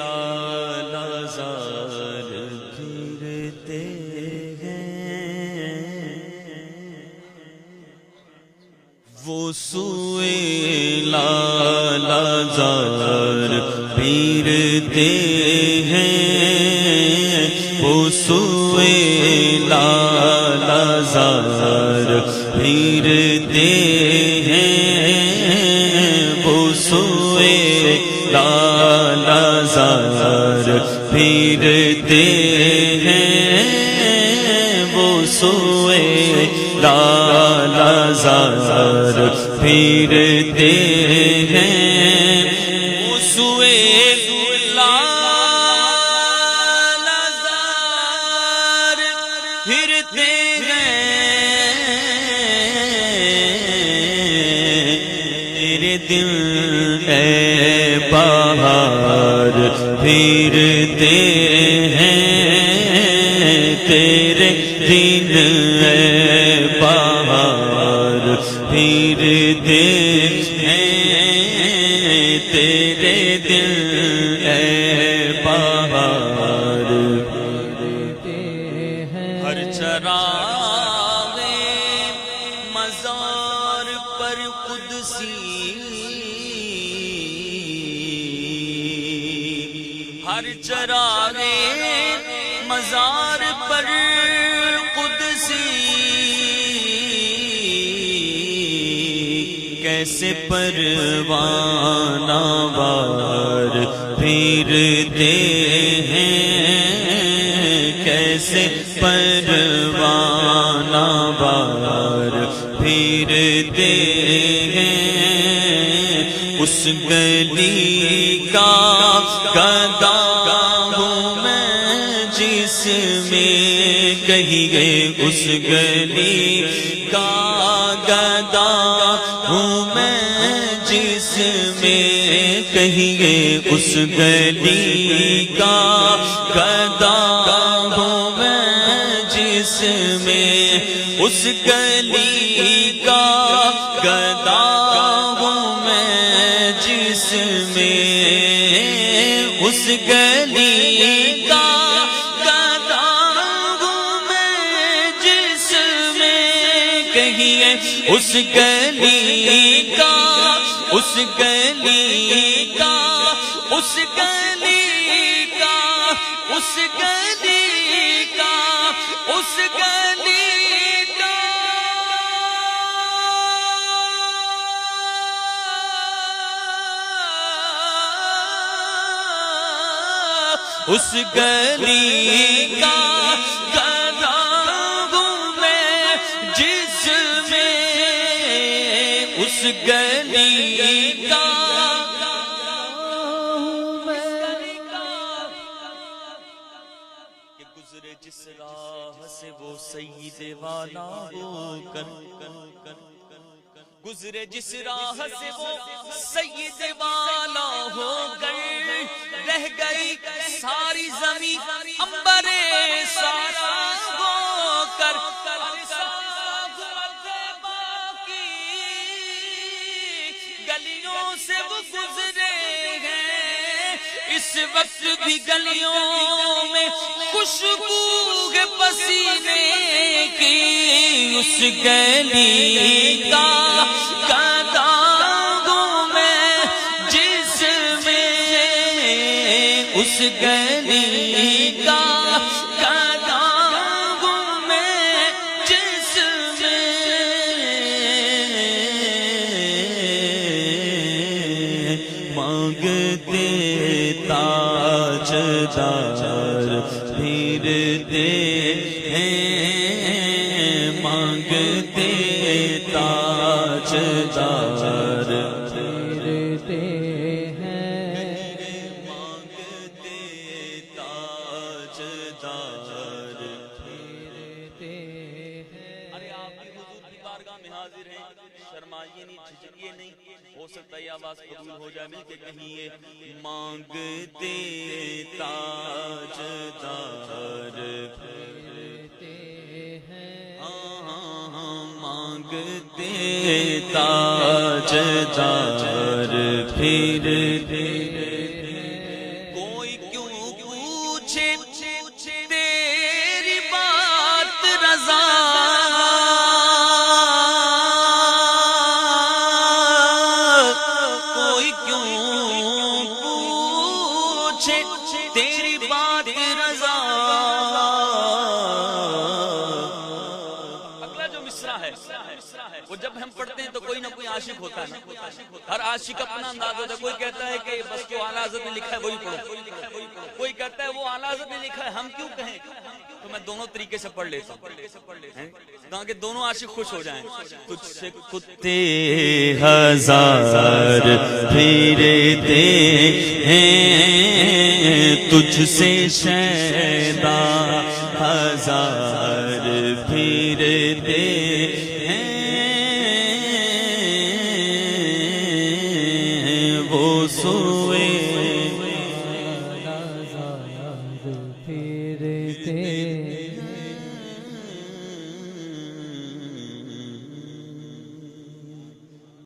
لالا زار پھرتے ہیں، وہ سوئے لالا زار پھرتے ہیں، وہ سوئے لالا زار پھرتے ہیں، وہ سوئے لالا زار پھرتے ہیں، وہ سوئے لالا زار پھرتے ہیں، وہ سوئے لالا زار پھرتے ہیں، تیرے دل اے بہار پھرتے ہیں، تیرے دل اے بہار پھرتے ہیں، تیرے دل اے بہار پھرتے ہیں، ہر چراغ مزار پر قدسی، ہر چراغ مزار پر قدسی، کیسے پروانہ وار پھرتے ہیں، کیسے پروانہ وار پھرتے ہیں، اس گلی کا گدا ہوں میں جس میں کہیں گے، اس گلی کا گدا ہوں میں جس میں کہیں گے، اس گلی کا گدا ہوں میں جس میں، اس گلی کا گدا ہوں میں جس میں، اس گلی کا گدا ہوں میں جس میں کہیے، اس گلی کا، اس گلی کا، اس گلی کا، اس گلی کا، اس گلی کا، اس گلی کا گدا ہوں میں جس میں، اس گلی کا کہ گزرے جس راہ سے وہ سید والا ہو کر، گزرے جس راہ سے وہ سید والا ہو کر، رہ گئی ساری زمین عنبر سارا ہو کر، گلیوں سے وہ گزرے ہیں، اس وقت بھی گلیوں میں خوشبو ہے پسینے کی، اس گلی کا گدا ہوں میں جس میں، اس گلی کا گدا ہوں میں جس میں، مانگتے تاجدار پھرتے ہیں، مانگتے تاجدار پھرتے ہیں، مانگتے تاجدار پھرتے ہیں۔ ارے آپ کی حضور کی بارگاہ میں حاضر ہیں، شرمائیے نہیں، جھجکیے نہیں، ہو سکتا ہے یہ آواز قبول ہو جائے، مل کے کہیے، مانگتے تاجدار پھرتے ہیں، مانگتے تاجدار پھرتے ہیں، کوئی تیری بات رضا کوئی کیوں پوچھے تیری بات رضا. اگلا جو مصرع ہے وہ جب ہم پڑھتے ہیں تو کوئی نہ کوئی عاشق ہوتا ہے نا. ہر عاشق اپنا انداز ہوتا ہے. کوئی کہتا ہے کہ بس جو اعلیٰ حضرت نے لکھا ہے وہی پڑھو. کوئی کہتا ہے وہ اعلیٰ حضرت نے لکھا ہے ہم کیوں کہیں. تو میں دونوں طریقے سے پڑھ لیتا ہوں تاکہ دونوں عاشق خوش ہو جائیں. تجھ سے کتے ہزار پھرتے ہیں تجھ سے شیدا ہزار پھرتے ہیں وہ سوئے